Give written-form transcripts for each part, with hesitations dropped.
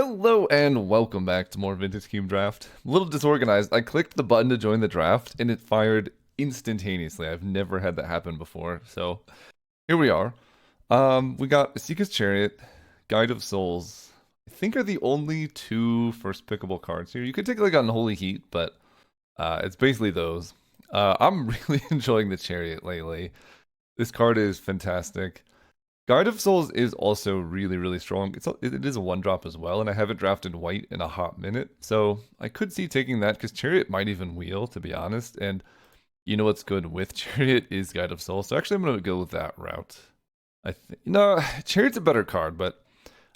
Hello and welcome back to more Vintage Cube Draft. A little disorganized. I clicked the button to join the draft and it fired instantaneously. I've never had that happen before. So here we are. We got Asika's Chariot, Guide of Souls. I think are the only two first pickable cards here. You could take like Unholy Heat, but it's basically those. I'm really enjoying the Chariot lately. This card is fantastic. Guide of Souls is also really, really strong. It is a 1-drop as well, and I haven't drafted white in a hot minute, so I could see taking that because Chariot might even wheel, to be honest, and you know what's good with Chariot is Guide of Souls, so actually I'm going to go with that route. I think no, Chariot's a better card, but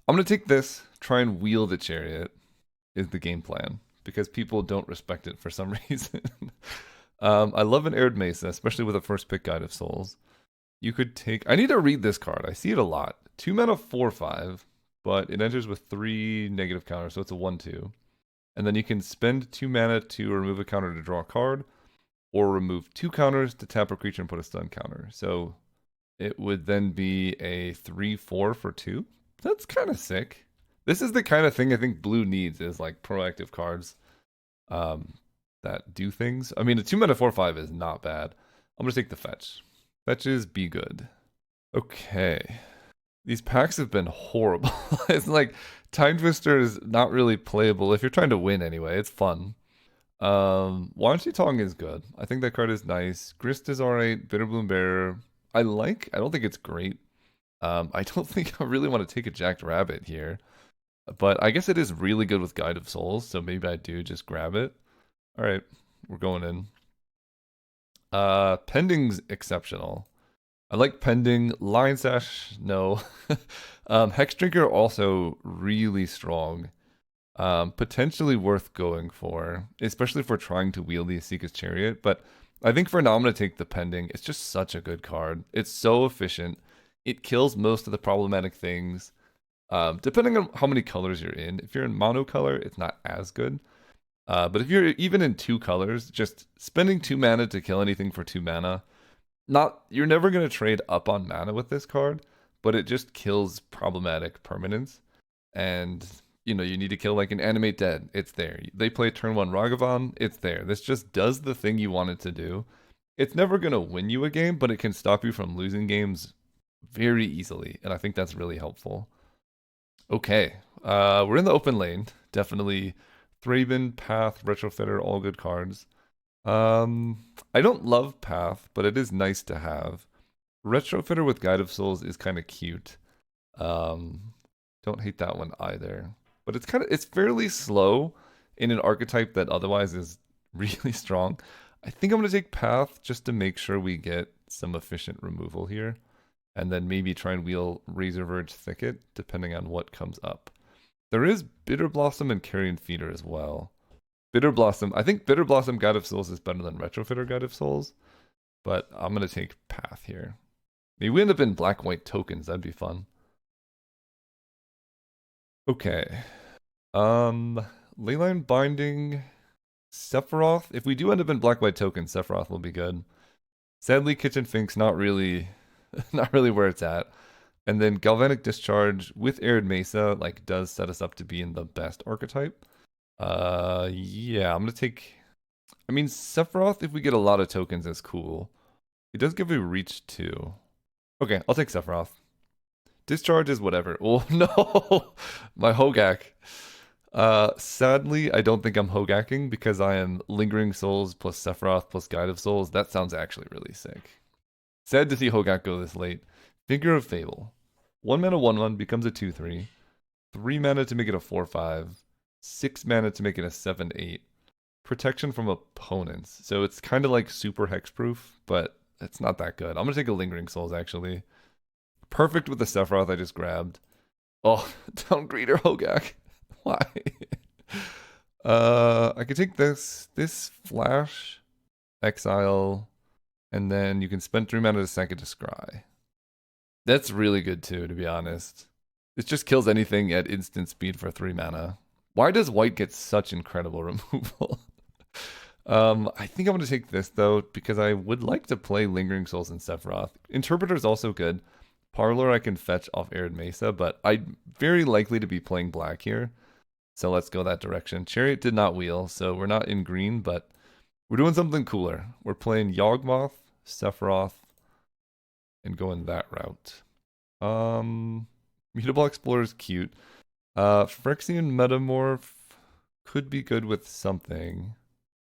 I'm going to take this, try and wheel the Chariot is the game plan, because people don't respect it for some reason. I love an Arid Mesa, especially with a first pick Guide of Souls. You could take... I need to read this card. I see it a lot. 2 mana 4/5, but it enters with 3 negative counters, so it's a 1/2. And then you can spend 2 mana to remove a counter to draw a card, or remove 2 counters to tap a creature and put a stun counter. So it would then be a 3/4 for 2. That's kind of sick. This is the kind of thing I think blue needs, is like proactive cards that do things. I mean, a 2 mana 4/5 is not bad. I'm going to take the fetch. Fetches be good. Okay. These packs have been horrible. It's like Time Twister is not really playable if you're trying to win anyway. It's fun. Wanshi Tong is good. I think that card is nice. Grist is alright. Bitterbloom Bearer. I don't think it's great. I don't think I really want to take a Jacked Rabbit here. But I guess it is really good with Guide of Souls, so maybe I do just grab it. Alright, we're going in. Pending's exceptional. I like Pending. Lion Sash, no. Hex Drinker also really strong. Potentially worth going for, especially if we're trying to wield the Asika's Chariot. But I think for now I'm going to take the Pending. It's just such a good card. It's so efficient. It kills most of the problematic things. Depending on how many colors you're in. If you're in monocolor, it's not as good. But if you're even in 2 colors, just spending 2 mana to kill anything for 2 mana, you're never going to trade up on mana with this card, but it just kills problematic permanents. And, you know, you need to kill like an Animate Dead, it's there. They play turn 1 Ragavan, it's there. This just does the thing you want it to do. It's never going to win you a game, but it can stop you from losing games very easily, and I think that's really helpful. Okay, we're in the open lane, definitely. Thraben, Path, Retrofitter, all good cards. I don't love Path, but it is nice to have. Retrofitter with Guide of Souls is kind of cute. Don't hate that one either. But it's fairly slow in an archetype that otherwise is really strong. I think I'm going to take Path just to make sure we get some efficient removal here. And then maybe try and wheel Razorverge Thicket, depending on what comes up. There is Bitter Blossom and Carrion Feeder as well. Bitter Blossom, I think Bitter Blossom Guide of Souls is better than Retrofitter Guide of Souls, but I'm going to take Path here. Maybe we end up in black-white tokens, that'd be fun. Okay. Leyline Binding, Sephiroth. If we do end up in black-white tokens, Sephiroth will be good. Sadly, Kitchen Fink's not really where it's at. And then Galvanic Discharge with Arid Mesa like does set us up to be in the best archetype. Yeah, I'm gonna take... I mean, Sephiroth, if we get a lot of tokens, is cool. It does give a reach too. Okay, I'll take Sephiroth. Discharge is whatever. Oh no! My Hogak. Sadly, I don't think I'm Hogacking because I am Lingering Souls plus Sephiroth plus Guide of Souls. That sounds actually really sick. Sad to see Hogak go this late. Figure of Fable. 1 mana 1/1 becomes a 2/3. 3 mana to make it a 4/5. 6 mana to make it a 7/8. Protection from opponents. So it's kind of like super hexproof, but it's not that good. I'm going to take a Lingering Souls, actually. Perfect with the Sephiroth I just grabbed. Oh, Downgreader Hogak. Why? I could take this Flash, Exile, and then you can spend 3 mana to sack it to Scry. That's really good too, to be honest. It just kills anything at instant speed for 3 mana. Why does white get such incredible removal? I think I'm going to take this though, because I would like to play Lingering Souls and Sephiroth. Interpreter is also good. Parlor I can fetch off Arid Mesa, but I'm very likely to be playing black here. So let's go that direction. Chariot did not wheel, so we're not in green, but we're doing something cooler. We're playing Yawgmoth, Sephiroth, and going that route. Mutable Explorer is cute. Phyrexian Metamorph could be good with something.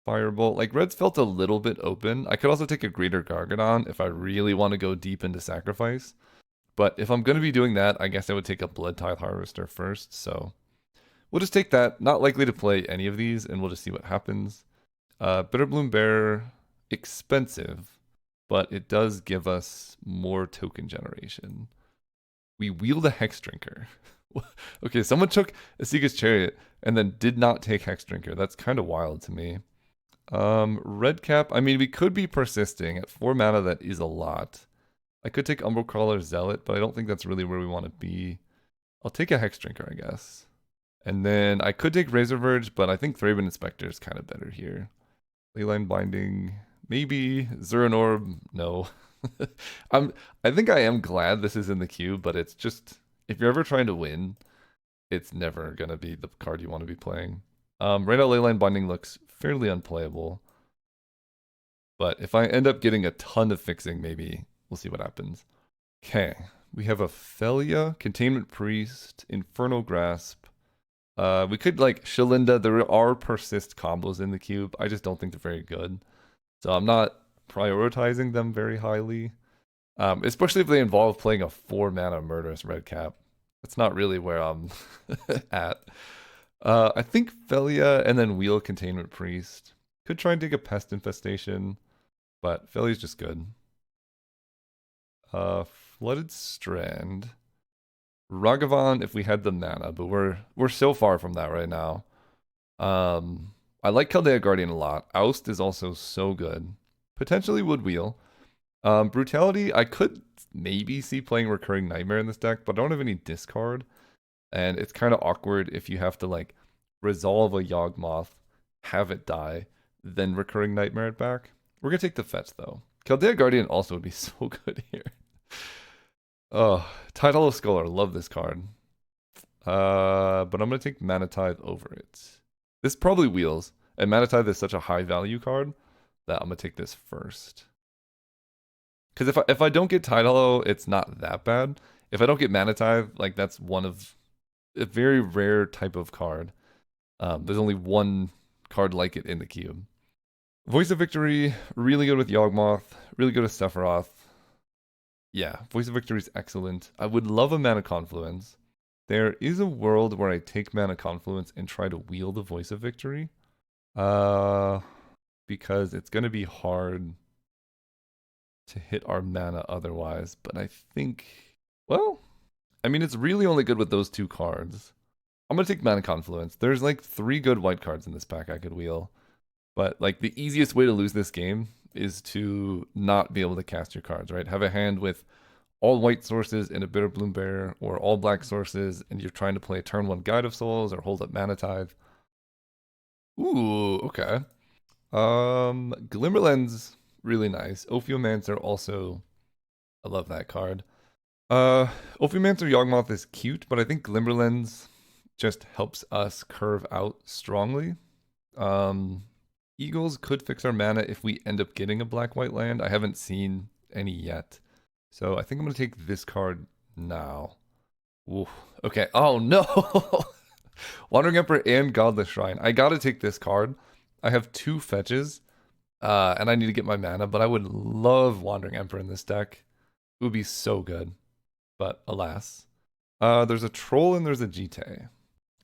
Firebolt. Like, red's felt a little bit open. I could also take a Greater Gargadon if I really want to go deep into Sacrifice. But if I'm going to be doing that, I guess I would take a Blood Tithe Harvester first, so we'll just take that. Not likely to play any of these, and we'll just see what happens. Bitterbloom Bear, expensive, but it does give us more token generation. We wield a Hex Drinker. Okay, someone took Asika's Chariot and then did not take Hex Drinker. That's kind of wild to me. Red Cap, I mean, we could be persisting. At 4 mana, that is a lot. I could take Umbral Crawler Zealot, but I don't think that's really where we want to be. I'll take a Hex Drinker, I guess. And then I could take Razor Verge, but I think Thraben Inspector is kind of better here. Leyline Binding, maybe. Zuran Orb, no. I think I am glad this is in the queue, but it's just, if you're ever trying to win, it's never going to be the card you want to be playing. Right now, Leyline Binding looks fairly unplayable. But if I end up getting a ton of fixing, maybe we'll see what happens. Okay, we have a Felia, Containment Priest, Infernal Grasp. We could like Shalinda. There are persist combos in the cube. I just don't think they're very good. So I'm not prioritizing them very highly. Especially if they involve playing a 4 mana Murderous Red Cap. That's not really where I'm at. I think Felia and then Wheel Containment Priest. Could try and take a Pest Infestation, but Felia's just good. Flooded Strand. Ragavan if we had the mana, but we're so far from that right now. I like Chaldea Guardian a lot. Oust is also so good. Potentially would wheel. Brutality, I could maybe see playing Recurring Nightmare in this deck, but I don't have any discard. And it's kind of awkward if you have to like resolve a Yawgmoth, have it die, then Recurring Nightmare it back. We're gonna take the fetch though. Chaldea Guardian also would be so good here. Oh, Title of Scholar, love this card. But I'm gonna take Mana Tithe over it. This probably wheels, and Mana Tithe is such a high value card that I'm gonna take this first. Because if I don't get Tide Hollow, it's not that bad. If I don't get Mana Tithe, like that's one of a very rare type of card. There's only one card like it in the cube. Voice of Victory, really good with Yawgmoth, really good with Sephiroth. Yeah, Voice of Victory is excellent. I would love a Mana Confluence. There is a world where I take Mana Confluence and try to wheel the Voice of Victory. Because it's going to be hard to hit our mana otherwise. But I think, well, I mean, it's really only good with those 2 cards. I'm going to take Mana Confluence. There's like 3 good white cards in this pack I could wheel. But like the easiest way to lose this game is to not be able to cast your cards, right? Have a hand with all white sources and a Bitterbloom Bear, or all black sources, and you're trying to play turn 1 Guide of Souls or hold up Mana Tithe. Ooh, okay. Glimmerlens, really nice. Ophiomancer also, I love that card. Ophiomancer Yawgmoth is cute, but I think Glimmerlens just helps us curve out strongly. Eagles could fix our mana if we end up getting a black-white land. I haven't seen any yet. So I think I'm going to take this card now. Ooh, okay. Oh, no! Wandering Emperor and Godless Shrine. I got to take this card. I have 2 fetches, and I need to get my mana, but I would love Wandering Emperor in this deck. It would be so good. But alas. There's a Troll and there's a Jite.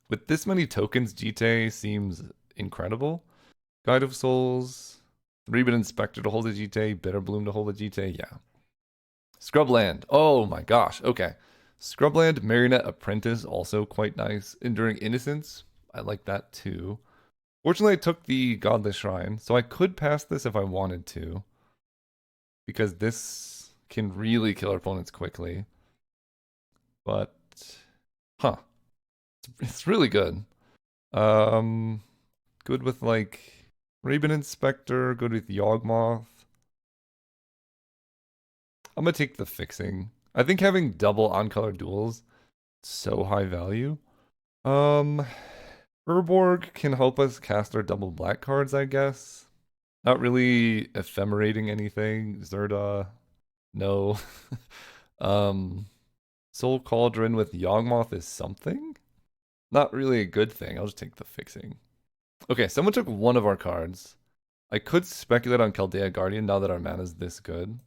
With this many tokens, Jite seems incredible. Guide of Souls, 3-bit Inspector to hold a Jite, Bitterbloom to hold a Jite, yeah. Scrubland, oh my gosh, okay. Scrubland, Marionette Apprentice, also quite nice. Enduring Innocence, I like that too. Fortunately, I took the Godless Shrine, so I could pass this if I wanted to. Because this can really kill our opponents quickly. But, huh. It's really good. Good with like Raven Inspector, good with Yawgmoth. I'm gonna take the fixing. I think having double on-color duels, so high value. Urborg can help us cast our double black cards, I guess. Not really ephemerating anything. Zerda, no. um, Soul Cauldron with Yawgmoth is something? Not really a good thing. I'll just take the fixing. Okay, someone took one of our cards. I could speculate on Chaldea Guardian now that our mana's this good.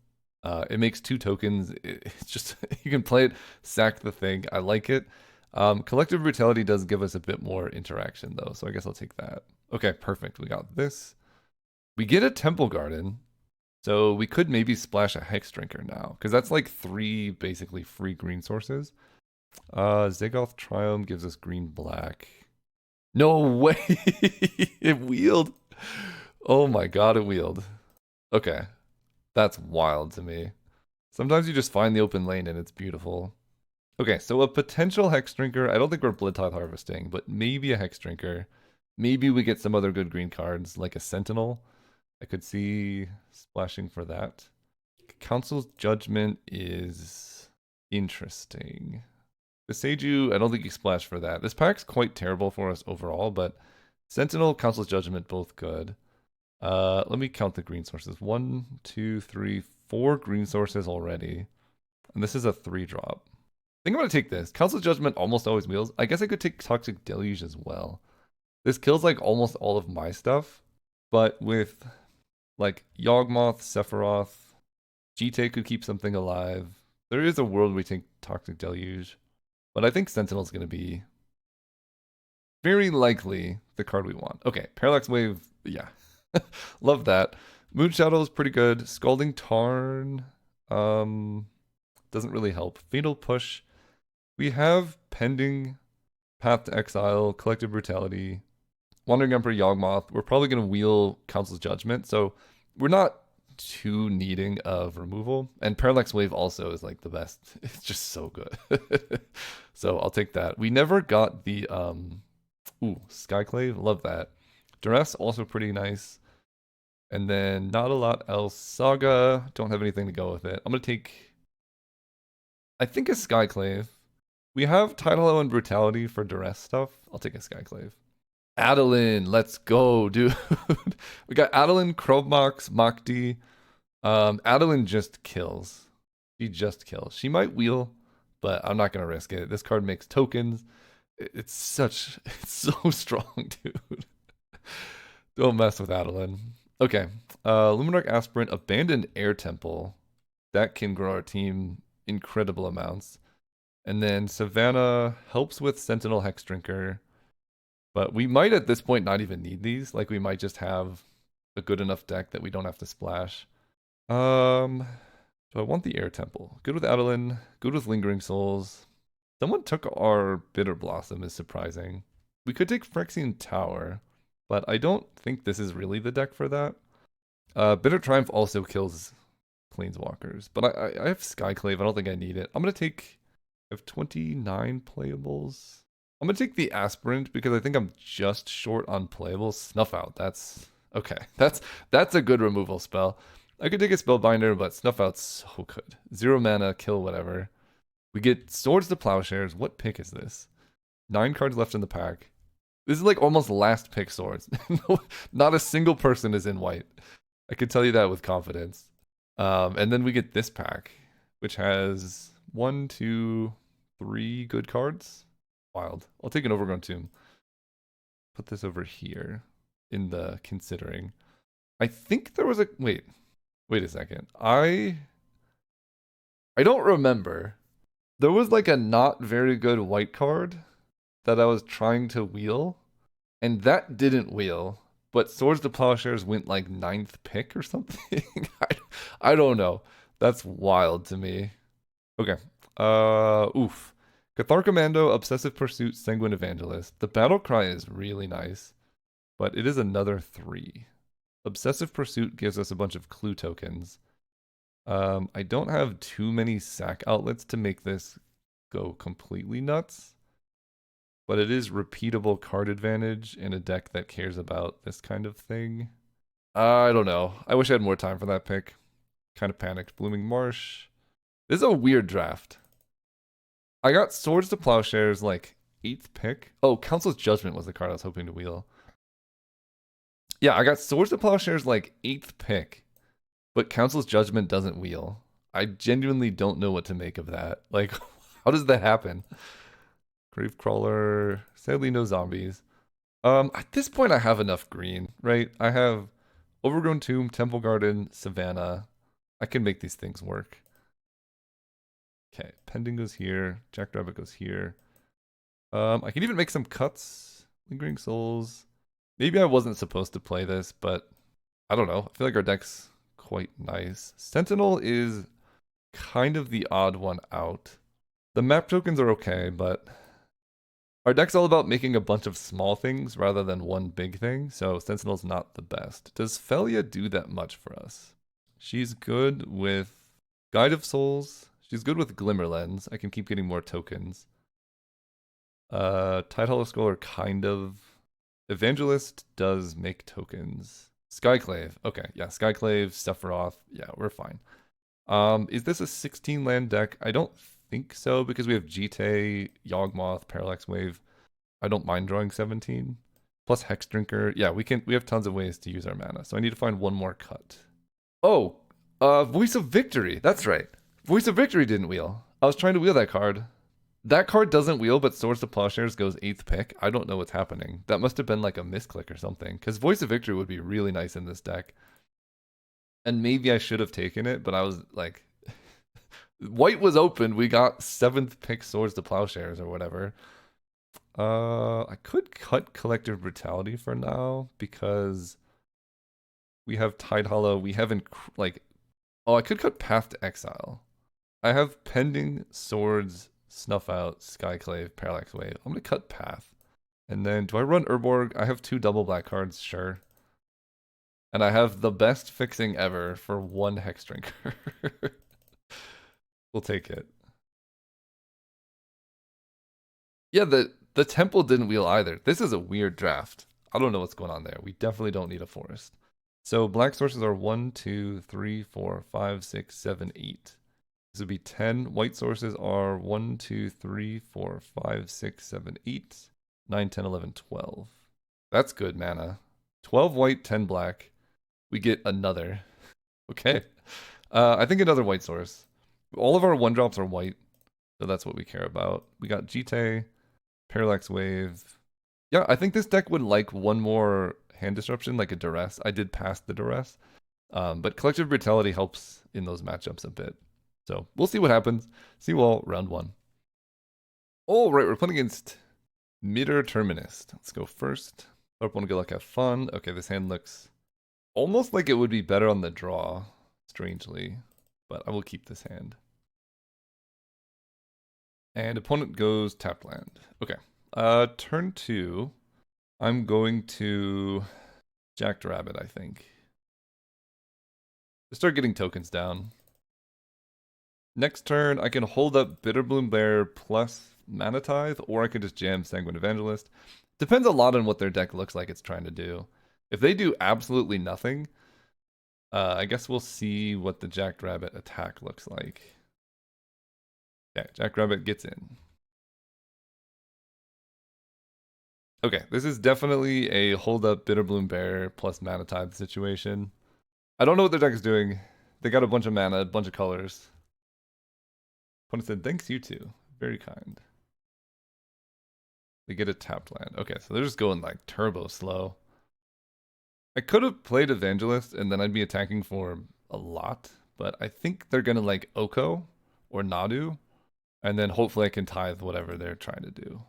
It makes 2 tokens. It's just, you can play it, sack the thing. I like it. Collective Brutality does give us a bit more interaction though, so I guess I'll take that. Okay, perfect. We got this. We get a Temple Garden, so we could maybe splash a Hex Drinker now, because that's like 3 basically free green sources. Zagoth Triumph gives us green-black. No way! It wheeled! Oh my god, it wheeled. Okay. That's wild to me. Sometimes you just find the open lane and it's beautiful. Okay, so a potential Hex Drinker. I don't think we're Bloodtithe harvesting, but maybe a Hex Drinker. Maybe we get some other good green cards, like a Sentinel. I could see splashing for that. Council's Judgment is interesting. The Seiju, I don't think you splash for that. This pack's quite terrible for us overall, but Sentinel, Council's Judgment, both good. Let me count the green sources. 1, 2, 3, 4 green sources already. And this is a 3-drop. I think I'm going to take this. Council's Judgment almost always wheels. I guess I could take Toxic Deluge as well. This kills like almost all of my stuff. But with like Yawgmoth, Sephiroth, Jite could keep something alive. There is a world we take Toxic Deluge. But I think Sentinel's going to be very likely the card we want. Okay, Parallax Wave, yeah. Love that. Moon Shadow is pretty good. Scalding Tarn doesn't really help. Fatal Push. We have pending Path to Exile, Collective Brutality, Wandering Emperor, Yawgmoth. We're probably going to wheel Council's Judgment, so we're not too needing of removal. And Parallax Wave also is like the best. It's just so good. So I'll take that. We never got the Skyclave. Love that. Duress also pretty nice. And then not a lot else. Saga, don't have anything to go with it. I'm going to take, I think, a Skyclave. We have Tidal and Brutality for Duress stuff. I'll take a Skyclave. Adeline, let's go, dude. We got Adeline, Krobmox, Makdi. Adeline just kills. She just kills. She might wheel, but I'm not going to risk it. This card makes tokens. It's so strong, dude. Don't mess with Adeline. Okay, Luminarch Aspirant, Abandoned Air Temple. That can grow our team incredible amounts. And then Savannah helps with Sentinel Hex Drinker. But we might at this point not even need these. Like we might just have a good enough deck that we don't have to splash. So I want the Air Temple. Good with Adeline, good with Lingering Souls. Someone took our Bitter Blossom, is surprising. We could take Phyrexian Tower, but I don't think this is really the deck for that. Bitter Triumph also kills Planeswalkers, but I have Skyclave. I don't think I need it. I'm going to take, I have 29 playables. I'm going to take the Aspirant because I think I'm just short on playables. Snuff Out, that's, okay. That's a good removal spell. I could take a Spellbinder, but Snuff Out's so good. 0 mana, kill whatever. We get Swords to Plowshares. What pick is this? 9 cards left in the pack. This is like almost last pick Swords. Not a single person is in white. I could tell you that with confidence. And then we get this pack, which has 1, 2, 3 good cards. Wild. I'll take an Overgrown Tomb. Put this over here in the considering. I think there was a... Wait a second. I don't remember. There was like a not very good white card that I was trying to wheel, and that didn't wheel, but Swords to Plowshares went like 9th pick or something. I don't know. That's wild to me. Okay. Oof. Cathar Commando, Obsessive Pursuit, Sanguine Evangelist. The battle cry is really nice, but it is another 3. Obsessive Pursuit gives us a bunch of clue tokens. I don't have too many sack outlets to make this go completely nuts, but it is repeatable card advantage in a deck that cares about this kind of thing. I don't know. I wish I had more time for that pick. Kind of panicked. Blooming Marsh. This is a weird draft. I got Swords to Plowshares like 8th pick. Oh, Council's Judgment was the card I was hoping to wheel. Yeah, I got Swords to Plowshares like 8th pick, but Council's Judgment doesn't wheel. I genuinely don't know what to make of that. Like, how does that happen? Gravecrawler, sadly no zombies. At this point I have enough green, right? I have Overgrown Tomb, Temple Garden, Savannah. I can make these things work. Okay, Pending goes here, Jackrabbit goes here. I can even make some cuts. Lingering Souls. Maybe I wasn't supposed to play this, but I don't know. I feel like our deck's quite nice. Sentinel is kind of the odd one out. The map tokens are okay, but our deck's all about making a bunch of small things rather than one big thing, so Sentinel's not the best. Does Felia do that much for us? She's good with Guide of Souls. She's good with Glimmer Lens. I can keep getting more tokens. Tidehollow Scholar kind of. Evangelist does make tokens. Skyclave. Okay, yeah, Skyclave, Sephiroth. Yeah, we're fine. Is this a 16 land deck? I don't think so because we have Jite, Yawgmoth, Parallax Wave. I don't mind drawing 17. Plus Hex Drinker. Yeah, we have tons of ways to use our mana. So I need to find one more cut. Oh, Voice of Victory. That's right. Voice of Victory didn't wheel. I was trying to wheel that card. That card doesn't wheel, but Swords to Plowshares goes 8th pick. I don't know what's happening. That must have been like a misclick or something. Because Voice of Victory would be really nice in this deck. And maybe I should have taken it, but I was like... White was open. We got 7th pick Swords to Plowshares or whatever. I could cut Collective Brutality for now because we have Tidehollow. We haven't like... Oh, I could cut Path to Exile. I have Pending, Swords... Snuff Out, Skyclave, Parallax Wave. I'm going to cut Path. And then, do I run Urborg? I have 2 double black cards, sure. And I have the best fixing ever for 1 Hex Drinker. We'll take it. Yeah, the Temple didn't wheel either. This is a weird draft. I don't know what's going on there. We definitely don't need a Forest. So black sources are 1, 2, 3, 4, 5, 6, 7, 8. This would be 10. White sources are 1, 2, 3, 4, 5, 6, 7, 8, 9, 10, 11, 12. That's good mana. 12 white, 10 black. We get another. Okay. I think another white source. All of our 1-drops are white, so that's what we care about. We got Jite, Parallax Wave. Yeah, I think this deck would like one more hand disruption, like a Duress. I did pass the Duress. But Collective Brutality helps in those matchups a bit. So we'll see what happens. See you all round 1. All right, we're playing against Midder Terminist. Let's go first. Hope want to go like have fun. Okay, this hand looks almost like it would be better on the draw, strangely, but I will keep this hand. And opponent goes tapped land. Okay. Turn 2. I'm going to Jackrabbit, I think. Just start getting tokens down. Next turn, I can hold up Bitterbloom Bear plus Mana Tithe, or I can just jam Sanguine Evangelist. Depends a lot on what their deck looks like it's trying to do. If they do absolutely nothing, I guess we'll see what the Jackrabbit attack looks like. Yeah, Jackrabbit gets in. Okay, this is definitely a hold up Bitterbloom Bear plus Mana Tithe situation. I don't know what their deck is doing. They got a bunch of mana, a bunch of colors. Opponent said, thanks you too. Very kind. They get a tapped land. Okay, so they're just going like turbo slow. I could have played Evangelist and then I'd be attacking for a lot, but I think they're gonna like Oko or Nadu, and then hopefully I can tithe whatever they're trying to do.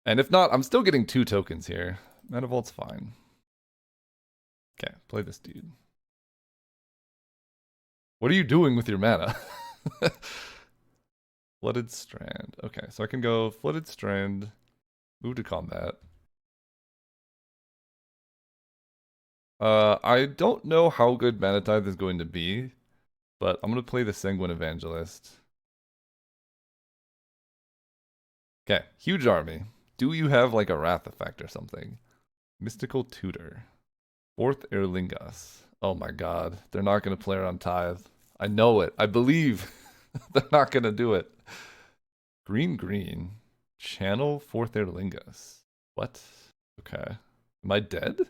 And if not, I'm still getting 2 tokens here. Mana Vault's fine. Okay, play this dude. What are you doing with your mana? Flooded Strand. Okay, so I can go Flooded Strand, move to combat. I don't know how good Mana Tithe is going to be, but I'm going to play the Sanguine Evangelist. Okay, huge army. Do you have like a Wrath effect or something? Mystical Tutor. 4th Erlingas. Oh my god, they're not going to play around Tithe. I know it. I believe they're not going to do it. Green, green. Channel Fourth Airlingus. What? Okay. Am I dead?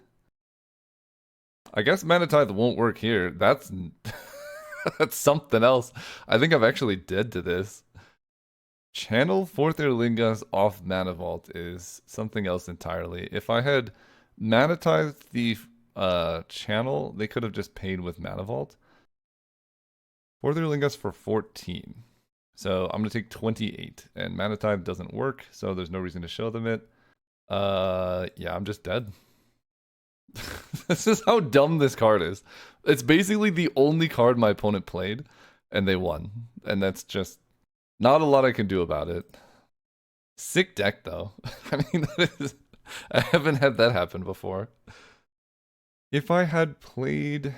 I guess Mana Tithe won't work here. That's that's something else. I think I'm actually dead to this. Channel Fourth Airlingus off Mana Vault is something else entirely. If I had Mana Tithe the channel, they could have just paid with Mana Vault. Fourth Airlingus for 14. So I'm gonna take 28, and Mana Tithe doesn't work, so there's no reason to show them it. Yeah, I'm just dead. This is how dumb this card is. It's basically the only card my opponent played, and they won. And that's just not a lot I can do about it. Sick deck, though. I mean, I haven't had that happen before. If I had played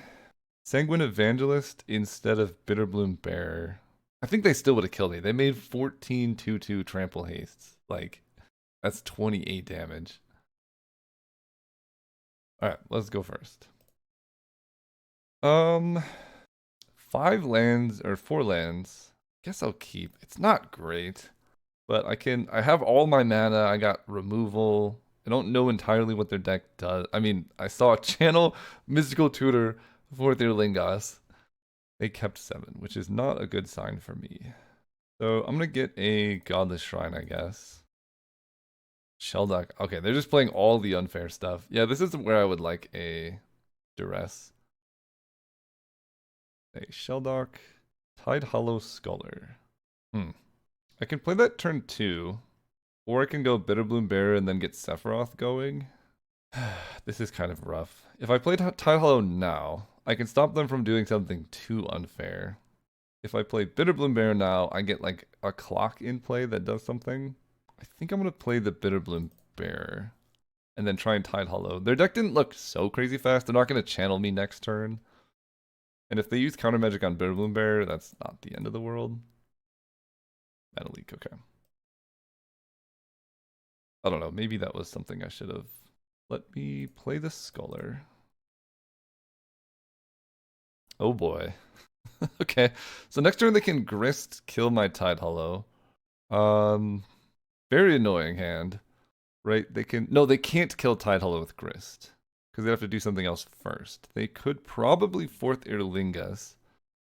Sanguine Evangelist instead of Bitterbloom Bear, I think they still would have killed me. They made 14 2/2 trample hastes. Like, that's 28 damage. Alright, let's go first. 5 lands or 4 lands. Guess I'll keep. It's not great, but I have all my mana. I got removal. I don't know entirely what their deck does. I mean, I saw a channel Mystical Tutor for their Lingas. They kept 7, which is not a good sign for me. So I'm gonna get a Godless Shrine, I guess. Sheldock. Okay, they're just playing all the unfair stuff. Yeah, this isn't where I would like a Duress. A Sheldock. Tide Hollow Scholar. I can play that turn 2. Or I can go Bitterbloom Bear and then get Sephiroth going. This is kind of rough. If I play Tide Hollow now, I can stop them from doing something too unfair. If I play Bitterbloom Bear now, I get like a clock in play that does something. I think I'm going to play the Bitterbloom Bear and then try and Tide Hollow. Their deck didn't look so crazy fast. They're not going to channel me next turn. And if they use counter magic on Bitterbloom Bear, that's not the end of the world. Mana Leak, okay. I don't know, maybe that was something I should have. Let me play the Scholar. Oh boy. Okay, so next turn they can Grist, kill my Tide Hollow. Very annoying hand. Right, they can't kill Tide Hollow with Grist. Because they have to do something else first. They could probably 4th Irlingus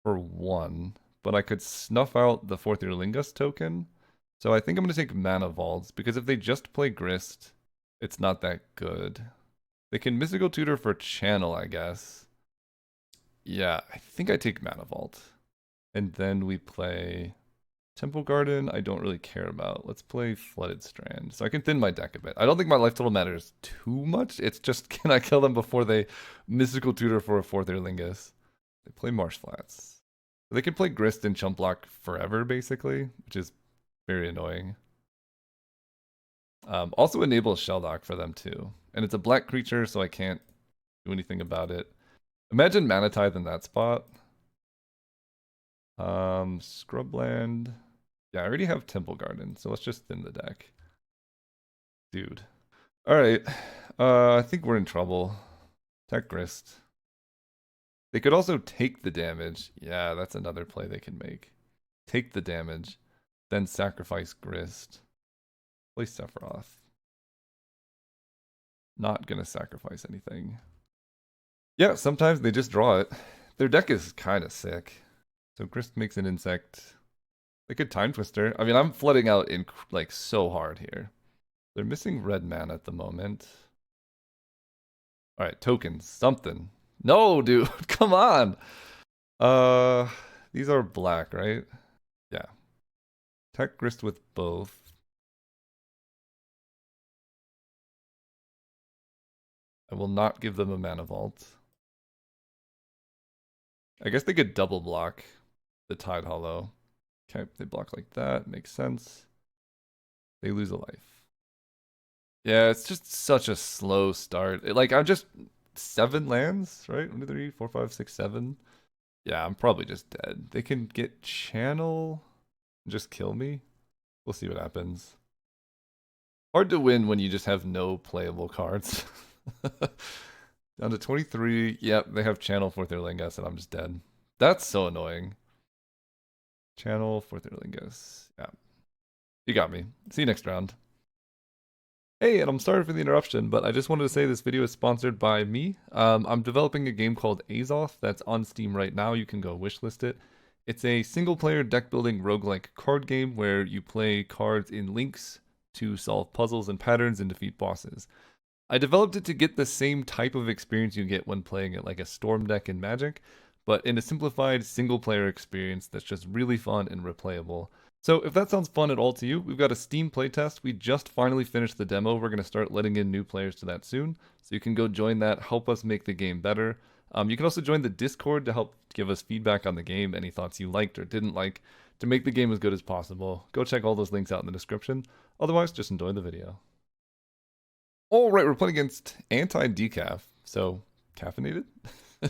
for 1, but I could snuff out the 4th Irlingus token. So I think I'm going to take Mana Vaults, because if they just play Grist, it's not that good. They can Mystical Tutor for Channel, I guess. Yeah, I think I take Mana Vault. And then we play Temple Garden, I don't really care about. Let's play Flooded Strand. So I can thin my deck a bit. I don't think my life total matters too much. It's just, can I kill them before they Mystical Tutor for a 4th Irlingus? They play Marsh Flats. They can play Grist and Chump Block forever, basically, which is very annoying. Also enables Sheldock for them, too. And it's a black creature, so I can't do anything about it. Imagine Mana Tithe in that spot. Scrubland. Yeah, I already have Temple Garden, so let's just thin the deck. Dude. Alright. I think we're in trouble. Attack Grist. They could also take the damage. Yeah, that's another play they can make. Take the damage, then sacrifice Grist. Play Sephiroth. Not gonna sacrifice anything. Yeah, sometimes they just draw it. Their deck is kind of sick. So Grist makes an insect. They could Time Twister. I mean, I'm flooding out in like so hard here. They're missing red mana at the moment. Alright, tokens. Something. No, dude. Come on. These are black, right? Yeah. Attack Grist with both. I will not give them a Mana Vault. I guess they could double block the Tide Hollow. Okay, they block like that. Makes sense. They lose a life. Yeah, it's just such a slow start. Like, I'm just 7 lands, right? 1, 2, 3, 4, 5, 6, 7. Yeah, I'm probably just dead. They can get Channel and just kill me. We'll see what happens. Hard to win when you just have no playable cards. Down to 23. Yep, they have Channel 4th Irlingus, and I'm just dead. That's so annoying. Channel 4th Irlingus. Yeah. You got me. See you next round. Hey, and I'm sorry for the interruption, but I just wanted to say this video is sponsored by me. I'm developing a game called Azoth that's on Steam right now. You can go wishlist it. It's a single-player deck-building roguelike card game where you play cards in links to solve puzzles and patterns and defeat bosses. I developed it to get the same type of experience you get when playing it like a Storm deck in Magic, but in a simplified single-player experience that's just really fun and replayable. So if that sounds fun at all to you, we've got a Steam playtest. We just finally finished the demo. We're going to start letting in new players to that soon. So you can go join that, help us make the game better. You can also join the Discord to help give us feedback on the game, any thoughts you liked or didn't like, to make the game as good as possible. Go check all those links out in the description. Otherwise, just enjoy the video. All right, we're playing against anti-decaf, so caffeinated.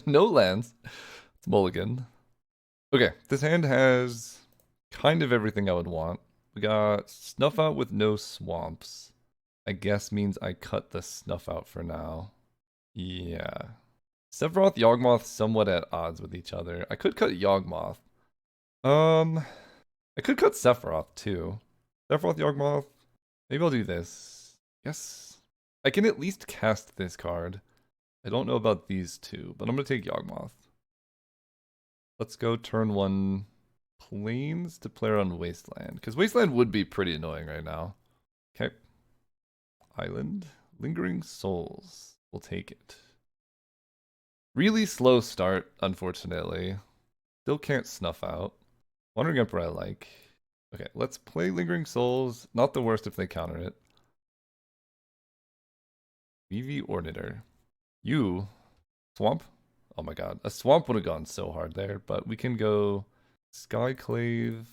No lands. It's mulligan. Okay, this hand has kind of everything I would want. We got Snuff Out with no swamps. I guess means I cut the Snuff Out for now. Yeah. Sephiroth, Yawgmoth somewhat at odds with each other. I could cut Yawgmoth. I could cut Sephiroth too. Sephiroth, Yawgmoth. Maybe I'll do this. Yes. I can at least cast this card. I don't know about these two, but I'm going to take Yawgmoth. Let's go turn 1 Plains to play on Wasteland, because Wasteland would be pretty annoying right now. Okay. Island. Lingering Souls. We'll take it. Really slow start, unfortunately. Still can't Snuff Out. Wandering Emperor I like. Okay, let's play Lingering Souls. Not the worst if they counter it. VV Ordinator. You. Swamp? Oh my god. A Swamp would have gone so hard there, but we can go Skyclave,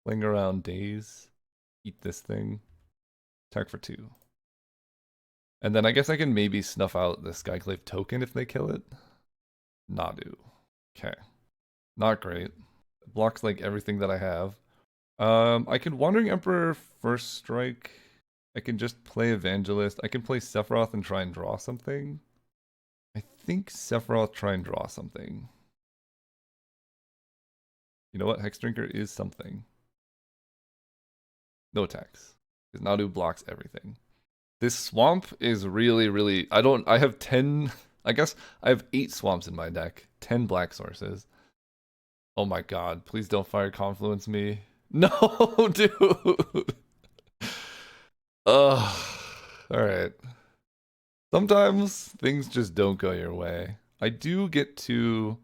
fling around Daze, eat this thing, attack for 2. And then I guess I can maybe snuff out the Skyclave token if they kill it. Nadu. Okay. Not great. It blocks like everything that I have. I can Wandering Emperor first strike. I can just play Evangelist. I can play Sephiroth and try and draw something. I think Sephiroth try and draw something. You know what? Hexdrinker is something. No attacks. Because Nadu blocks everything. This swamp is really... I have 10... I guess I have 8 swamps in my deck. 10 black sources. Oh my god. Please don't fire Confluence me. No, dude! Ugh. Alright. Sometimes things just don't go your way. I do get to...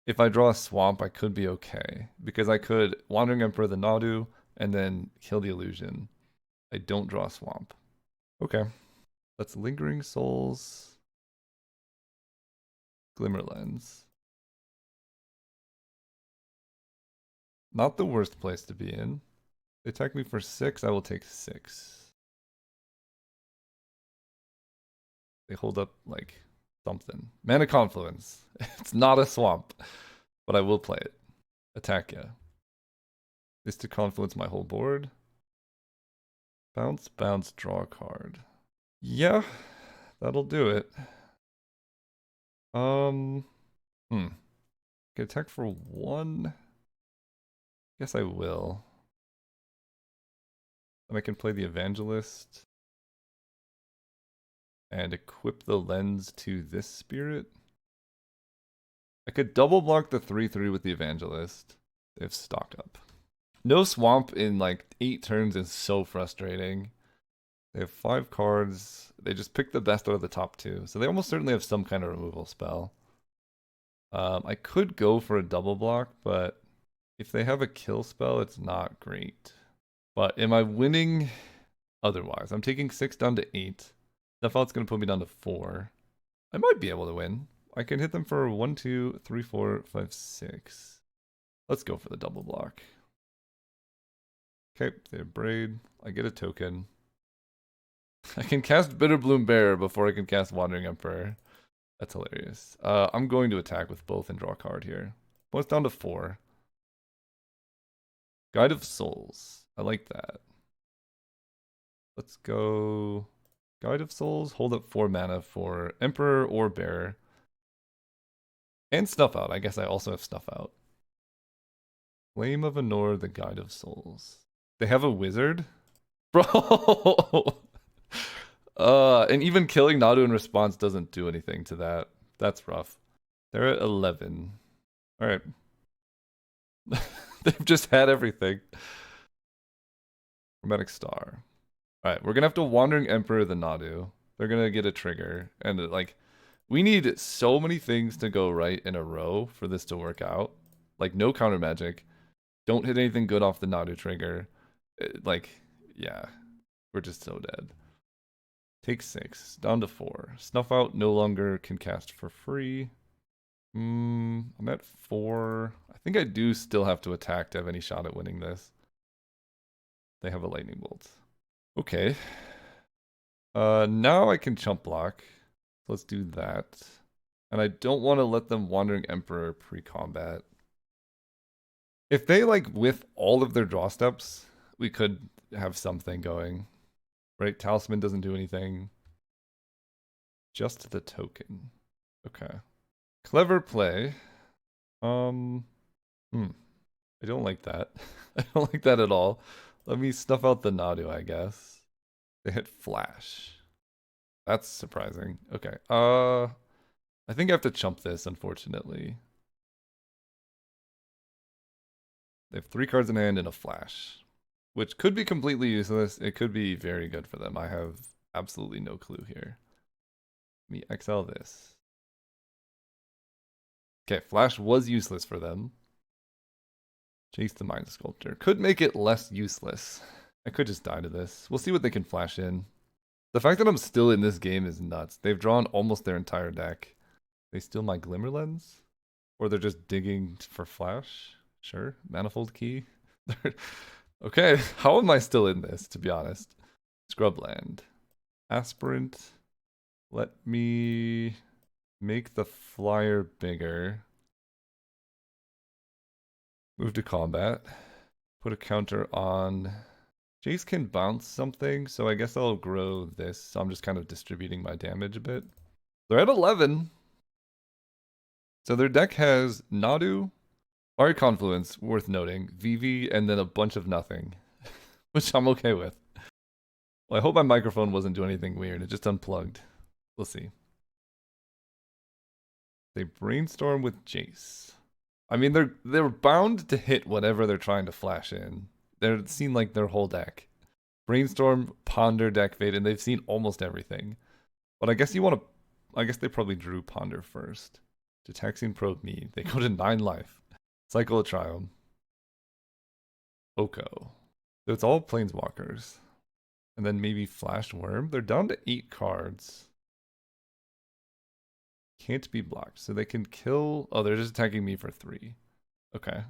If I draw a swamp, I could be okay. Because I could Wandering Emperor the Nadu, and then kill the illusion. I don't draw a swamp. Okay. That's Lingering Souls. Glimmer Lens. Not the worst place to be in. They attack me for 6, I will take 6. They hold up, like, something. Mana Confluence. It's not a swamp, but I will play it. Attack ya. This to confluence my whole board. Bounce, bounce, draw a card. Yeah, that'll do it. Get attack for 1. Guess I will. Then I can play the Evangelist. And equip the lens to this spirit. I could double block the 3/3 with the Evangelist. They have stock up. No swamp in like 8 turns is so frustrating. They have 5 cards. They just pick the best out of the top 2. So they almost certainly have some kind of removal spell. I could go for a double block, but if they have a kill spell, it's not great. But am I winning otherwise? I'm taking 6 down to 8. Stuff out's going to put me down to 4. I might be able to win. I can hit them for 1, 2, 3, 4, 5, 6. Let's go for the double block. Okay, they have Braid. I get a token. I can cast Bitterbloom Bear before I can cast Wandering Emperor. That's hilarious. I'm going to attack with both and draw a card here. Well, it's down to 4. Guide of Souls. I like that. Let's go Guide of Souls. Hold up 4 mana for Emperor or Bear. And Snuff Out. I guess I also have Snuff Out. Flame of Anor, the Guide of Souls. They have a wizard? Bro! And even killing Nadu in response doesn't do anything to that. That's rough. They're at 11. Alright. They've just had everything. Chromatic Star. Alright, we're gonna have to Wandering Emperor the Nadu. They're gonna get a trigger. And, like, we need so many things to go right in a row for this to work out. Like, no counter magic. Don't hit anything good off the Nadu trigger. Like, yeah. We're just so dead. Take 6. Down to 4. Snuff Out no longer can cast for free. I'm at 4. I think I do still have to attack to have any shot at winning this. They have a Lightning Bolt. Okay. Now I can chump block. Let's do that. And I don't want to let them Wandering Emperor pre-combat. If they, like, with all of their draw steps, we could have something going. Right? Talisman doesn't do anything. Just the token. Okay. Clever play. I don't like that. I don't like that at all. Let me snuff out the Nadu, I guess. They hit Flash. That's surprising. Okay. I think I have to chump this, unfortunately. They have 3 cards in hand and a Flash, which could be completely useless. It could be very good for them. I have absolutely no clue here. Let me exile this. Okay, Flash was useless for them. Chase the Mind Sculptor. Could make it less useless. I could just die to this. We'll see what they can flash in. The fact that I'm still in this game is nuts. They've drawn almost their entire deck. They steal my Glimmer Lens? Or they're just digging for flash? Sure. Manifold Key? Okay, how am I still in this, to be honest? Scrubland. Aspirant. Let me make the flyer bigger. Move to combat. Put a counter on. Jace can bounce something, so I guess I'll grow this. So I'm just kind of distributing my damage a bit. They're at 11. So their deck has Nadu, Ari Confluence, worth noting, Vivi, and then a bunch of nothing, which I'm okay with. Well, I hope my microphone wasn't doing anything weird. It just unplugged. We'll see. They brainstorm with Jace. I mean, they're bound to hit whatever they're trying to flash in. They've seen like their whole deck. Brainstorm, Ponder, Deck Fade, and they've seen almost everything. But I guess you want to... I guess they probably drew Ponder first. Gitaxian Probe me. They go to 9 life. Cycle of Triumph. Oko. So it's all Planeswalkers. And then maybe Flash Worm. They're down to 8 cards. Can't be blocked. So they can kill... Oh, they're just attacking me for 3. Okay.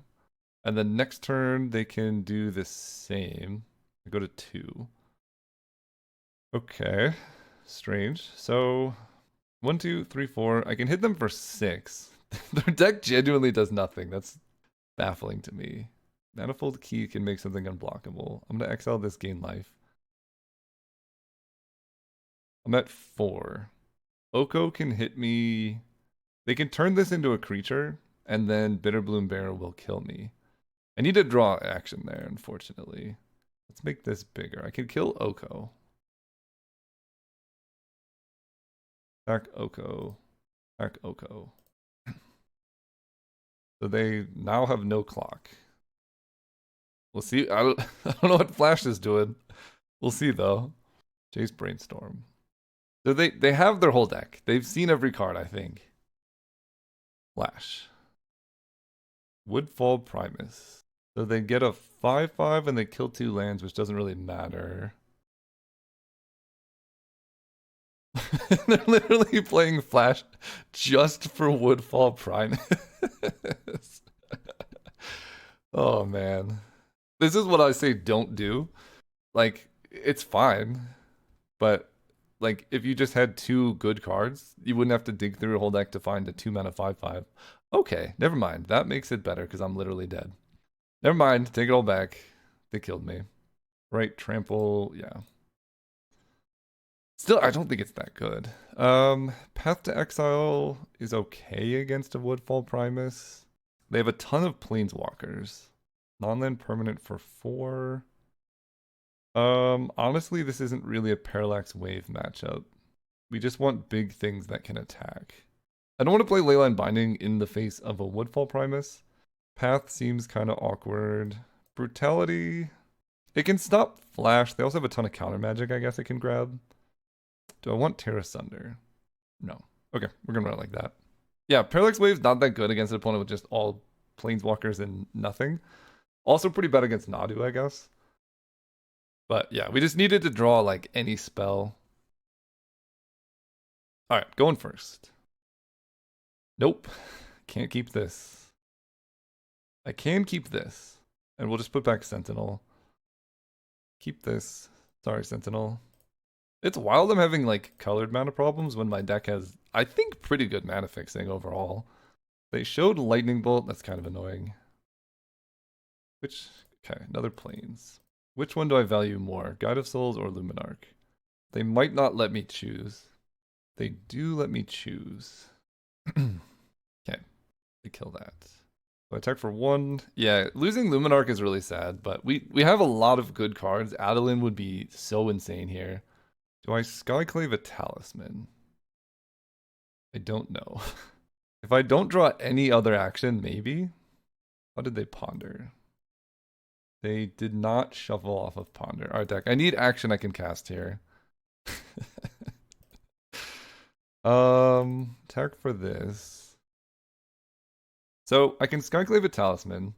And then next turn, they can do the same. I go to 2. Okay. Strange. So 1, 2, 3, 4. I can hit them for 6. Their deck genuinely does nothing. That's baffling to me. Manifold Key can make something unblockable. I'm going to exile this, gain life. I'm at 4. Oko can hit me. They can turn this into a creature, and then Bitterbloom Bear will kill me. I need to draw action there, unfortunately. Let's make this bigger. I can kill Oko. Attack Oko. Attack Oko. So they now have no clock. We'll see. I don't know what Flash is doing. We'll see, though. Jace Brainstorm. So they have their whole deck. They've seen every card, I think. Flash. Woodfall Primus. So they get a 5/5 and they kill 2 lands, which doesn't really matter. They're literally playing Flash just for Woodfall Primus. Oh, man. This is what I say don't do. Like, it's fine. But, like, if you just had 2 good cards, you wouldn't have to dig through your whole deck to find a 2-mana 5/5. Okay, never mind. That makes it better because I'm literally dead. Never mind. Take it all back. They killed me. Right, trample. Yeah. Still, I don't think it's that good. Path to Exile is okay against a Woodfall Primus. They have a ton of Planeswalkers. Non-land permanent for 4. Honestly, this isn't really a Parallax Wave matchup. We just want big things that can attack. I don't want to play Leyline Binding in the face of a Woodfall Primus. Path seems kind of awkward. Brutality. It can stop Flash. They also have a ton of counter magic, I guess it can grab. Do I want Terra Sunder? No. Okay, we're gonna run it like that. Yeah, Parallax Wave's not that good against an opponent with just all Planeswalkers and nothing. Also pretty bad against Nadu, I guess. But yeah, we just needed to draw like any spell. Alright, going first. Nope. Can't keep this. I can keep this. And we'll just put back Sentinel. Keep this. Sorry, Sentinel. It's wild I'm having like colored mana problems when my deck has, I think, pretty good mana fixing overall. They showed Lightning Bolt, that's kind of annoying. Okay, another Plains. Which one do I value more, Guide of Souls or Luminarch? They might not let me choose. They do let me choose. Okay, they kill that. So I attack for 1. Yeah, losing Luminarch is really sad, but we have a lot of good cards. Adeline would be so insane here. Do I Skyclave a Talisman? I don't know. If I don't draw any other action, maybe? How did they Ponder? They did not shuffle off of Ponder. Alright, deck. I need action I can cast here. Attack for this. So I can Skyclave a Talisman.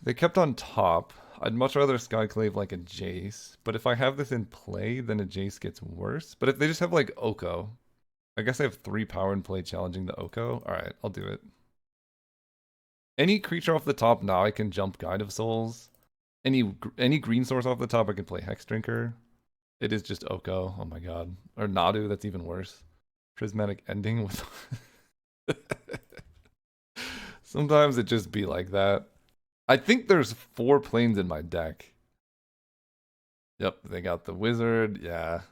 They kept on top. I'd much rather Skyclave like a Jace, but if I have this in play, then a Jace gets worse. But if they just have like Oko, I guess I have 3 power in play challenging the Oko. Alright, I'll do it. Any creature off the top now I can jump Guide of Souls. Any green source off the top I can play Hex Drinker. It is just Oko, oh my god. Or Nadu, that's even worse. Prismatic Ending with... Sometimes it just be like that. I think there's 4 planes in my deck. Yep, they got the wizard, yeah.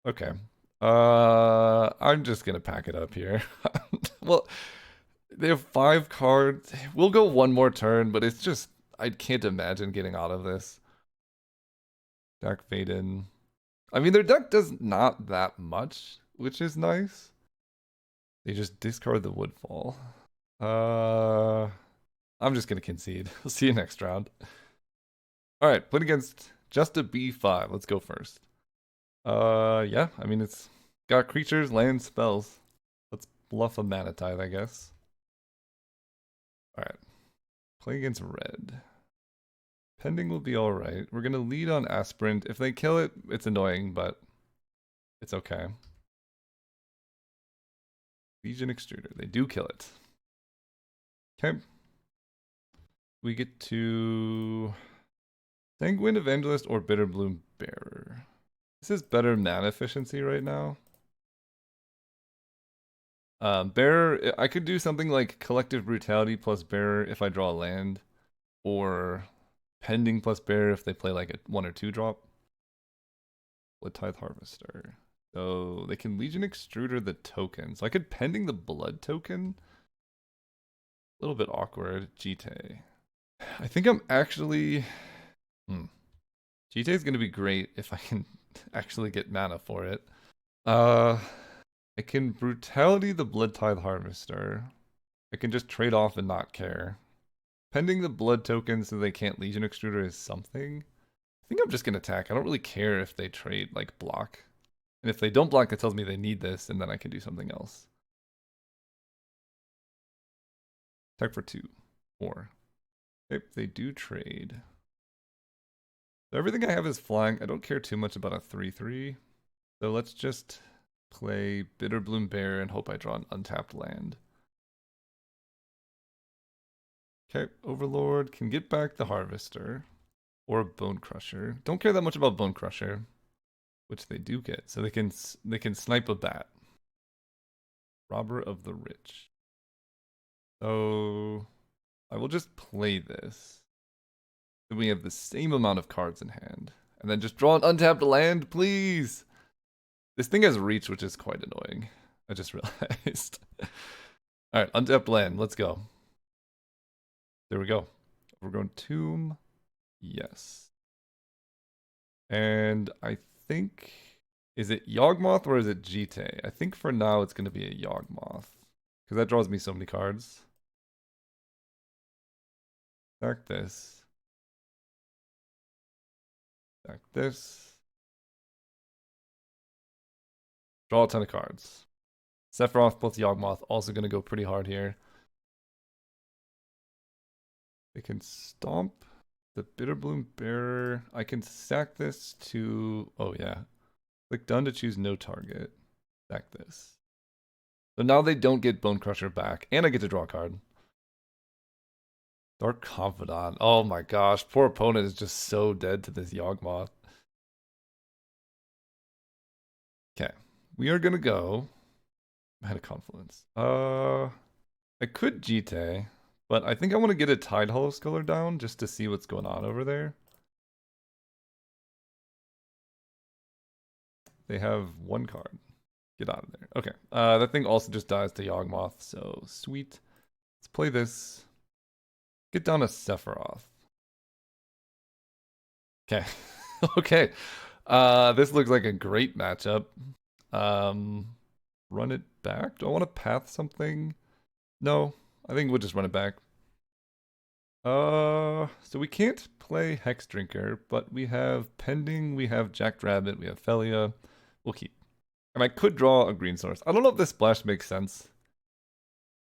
Okay. I'm just gonna pack it up here. Well, they have 5 cards. We'll go one more turn, but it's just, I can't imagine getting out of this. Deck Vaden. I mean, their deck does not that much, which is nice. They just discard the Woodfall. I'm just gonna concede. We'll see you next round. Alright, playing against just a B5. Let's go first. Yeah, I mean, it's got creatures, land, spells. Let's bluff a Mana Tithe, I guess. Alright. Play against red. Pending will be alright. We're gonna lead on Aspirant. If they kill it, it's annoying, but it's okay. Legion Extruder. They do kill it. Okay. We get to Sanguine Evangelist or Bitterbloom Bearer. This is better mana efficiency right now. Bearer, I could do something like Collective Brutality plus Bearer if I draw a land, or Pending plus Bearer if they play like a 1 or 2 drop. Blood Tithe Harvester. So they can Legion Extruder the token. So I could Pending the Blood token. A little bit awkward. Jite. I think I'm actually... Jite is going to be great if I can actually get mana for it. I can Brutality the Blood Tithe Harvester. I can just trade off and not care. Pending the blood token so they can't Legion Extruder is something. I think I'm just gonna attack. I don't really care if they trade, like, block. And if they don't block, that tells me they need this, and then I can do something else. Attack for 2. 4. Okay, they do trade. So everything I have is flying. I don't care too much about a 3/3. So let's just play Bitterbloom Bear and hope I draw an untapped land. Okay, Overlord can get back the Harvester or a Bone Crusher. Don't care that much about Bone Crusher, which they do get. So they can snipe a bat. Robber of the Rich. So I will just play this. Then we have the same amount of cards in hand. And then just draw an untapped land, please. This thing has reach, which is quite annoying. I just realized. Alright, untapped land. Let's go. There we go. We're going Tomb. Yes. And I think, is it Yawgmoth or is it Jite? I think for now it's going to be a Yawgmoth. Because that draws me so many cards. Sack this. Sack this. Draw a ton of cards. Sephiroth plus Yawgmoth also going to go pretty hard here. They can stomp the Bitterbloom Bearer. I can sack this to... Oh, yeah. Click done to choose no target. Sack this. So now they don't get Bone Crusher back. And I get to draw a card. Dark Confidant. Oh my gosh. Poor opponent is just so dead to this Yawgmoth. Okay. We are going to go... I had a Confluence. I could Jite, but I think I want to get a Tide Hollow Sculler down just to see what's going on over there. They have one card. Get out of there. Okay. That thing also just dies to Yawgmoth, so sweet. Let's play this. Get down to Sephiroth. Okay. Okay. This looks like a great matchup. Run it back. Do I want to path something? No. I think we'll just run it back. So we can't play Hex Drinker, but we have Pending, we have Jackrabbit, we have Felia. We'll keep. And I could draw a green source. I don't know if this splash makes sense,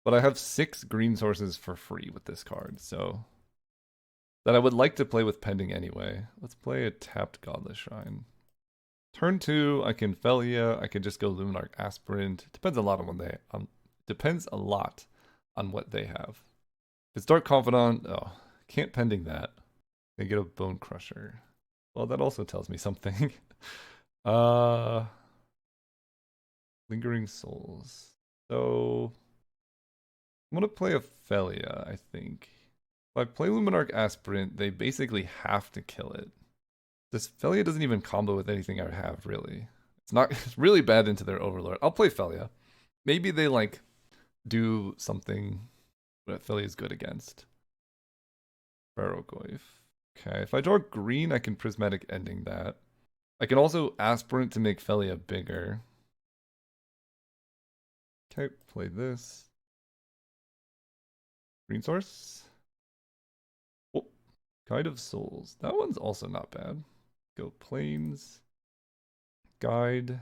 but I have 6 green sources for free with this card, so that I would like to play with Pending anyway. Let's play a tapped Godless Shrine. Turn 2, I can Felia, I can just go Luminarch Aspirant. Depends a lot on what they depends a lot on what they have. If it's Dark Confidant, oh, can't Pending that. They get a Bone Crusher. Well, that also tells me something. Lingering Souls. So I'm gonna play a Felia, I think. If I play Luminarch Aspirant, they basically have to kill it. This Felia doesn't even combo with anything I have, really. It's really bad into their Overlord. I'll play Felia. Maybe they like do something that Felia is good against. Barrogoyf. Okay, if I draw green, I can Prismatic Ending that. I can also Aspirant to make Felia bigger. Okay, play this. Green source. Oh, Guide of Souls. That one's also not bad. Go Plains. Guide.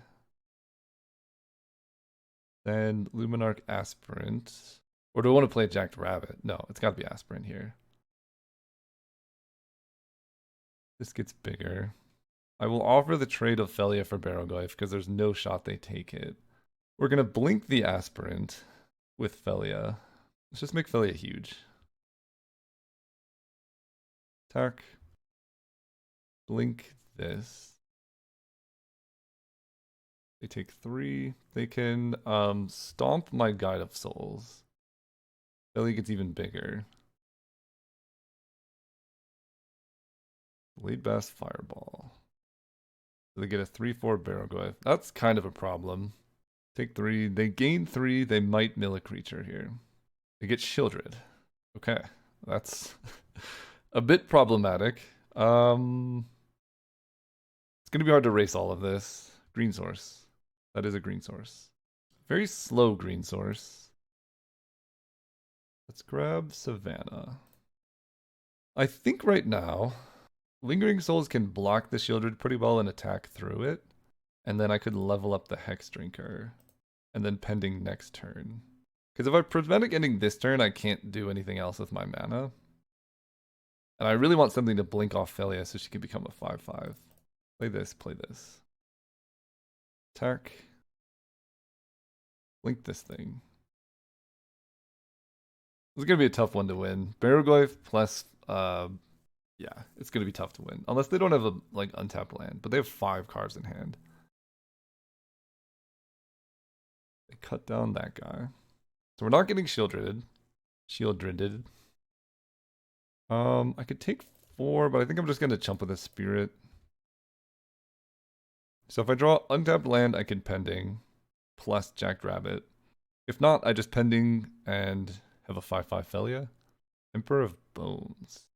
Then Luminarch Aspirant. Or do I want to play Jacked Rabbit? No, it's got to be Aspirant here. This gets bigger. I will offer the trade of Felia for Barrogoyf because there's no shot they take it. We're going to blink the Aspirant with Felia. Let's just make Felia huge. Attack. Blink this. They take 3. They can stomp my Guide of Souls. Felia gets even bigger. Blade Bass Fireball. So they get a 3/4 Barrogoyf. That's kind of a problem. Take 3. They gain 3. They might mill a creature here. They get Shieldred. Okay. That's a bit problematic. It's going to be hard to race all of this. Green source. That is a green source. Very slow green source. Let's grab Savannah. I think right now, Lingering Souls can block the Shieldred pretty well and attack through it. And then I could level up the Hex Drinker. And then Pending next turn. Because if I Prismatic Ending this turn, I can't do anything else with my mana. And I really want something to blink off Felia so she can become a 5/5. Play this, play this. Attack. Blink this thing. It's going to be a tough one to win. Barrogoyf plus, yeah, it's going to be tough to win. Unless they don't have a, like, untapped land. But they have 5 cards in hand. They cut down that guy. So we're not getting Shieldred. I could take 4, but I think I'm just going to chump with a Spirit. So if I draw untapped land, I can Pending plus Jacked Rabbit. If not, I just Pending and have a 5/5 Felia. Emperor of Bones.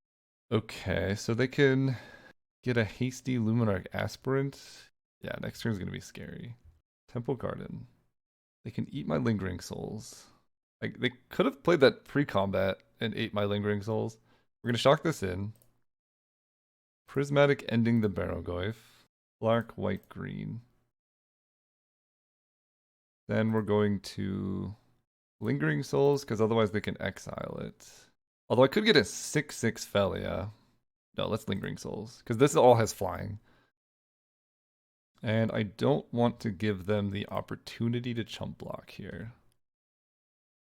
Okay, so they can get a hasty Luminarch Aspirant. Yeah, next turn is going to be scary. Temple Garden. They can eat my Lingering Souls. Like, they could have played that pre-combat and ate my Lingering Souls. We're going to shock this in. Prismatic ending the Barrogoyf. Black, white, green. Then we're going to Lingering Souls, because otherwise they can exile it. Although I could get a 6/6 Felia. No, let's Lingering Souls, because this all has flying. And I don't want to give them the opportunity to chump block here.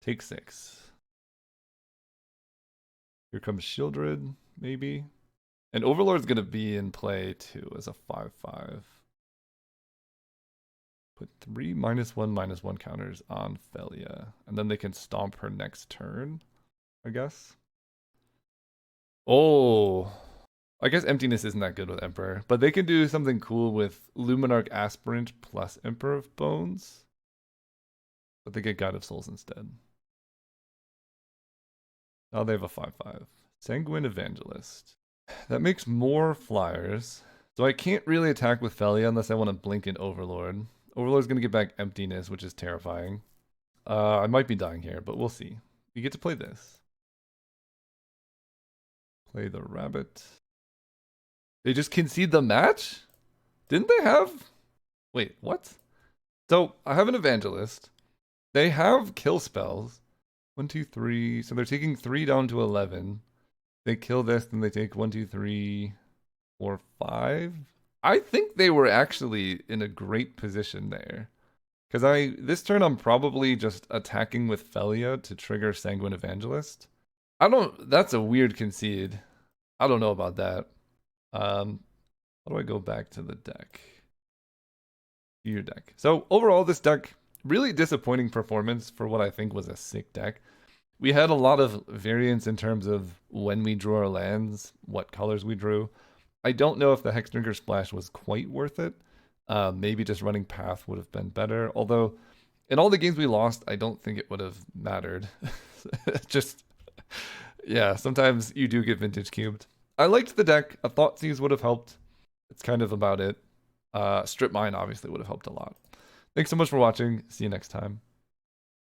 Take 6. Here comes Shieldred, maybe. And Overlord's going to be in play too as a 5/5. Put 3 -1/-1 counters on Felia. And then they can stomp her next turn, I guess. Oh, I guess Emptiness isn't that good with Emperor, but they can do something cool with Luminarch Aspirant plus Emperor of Bones. But they get Guide of Souls instead. Now they have a 5/5. Sanguine Evangelist. That makes more flyers. So I can't really attack with Felia unless I want to blink in Overlord. Overlord's going to get back Emptiness, which is terrifying. I might be dying here, but we'll see. You get to play this. Play the Rabbit. They just concede the match? Didn't they have... Wait, what? So, I have an Evangelist. They have kill spells. 1, 2, 3. So they're taking 3 down to 11. They kill this, then they take 1, 2, 3, 4, 5. I think they were actually in a great position there. Because this turn I'm probably just attacking with Felia to trigger Sanguine Evangelist. That's a weird concede. I don't know about that. How do I go back to the deck? Your deck. So overall, this deck, really disappointing performance for what I think was a sick deck. We had a lot of variance in terms of when we drew our lands, what colors we drew. I don't know if the Hexdrinker Splash was quite worth it. Maybe just running Path would have been better. Although, in all the games we lost, I don't think it would have mattered. Just, yeah, sometimes you do get Vintage Cubed. I liked the deck. A Thoughtseize would have helped. It's kind of about it. Strip Mine obviously would have helped a lot. Thanks so much for watching. See you next time.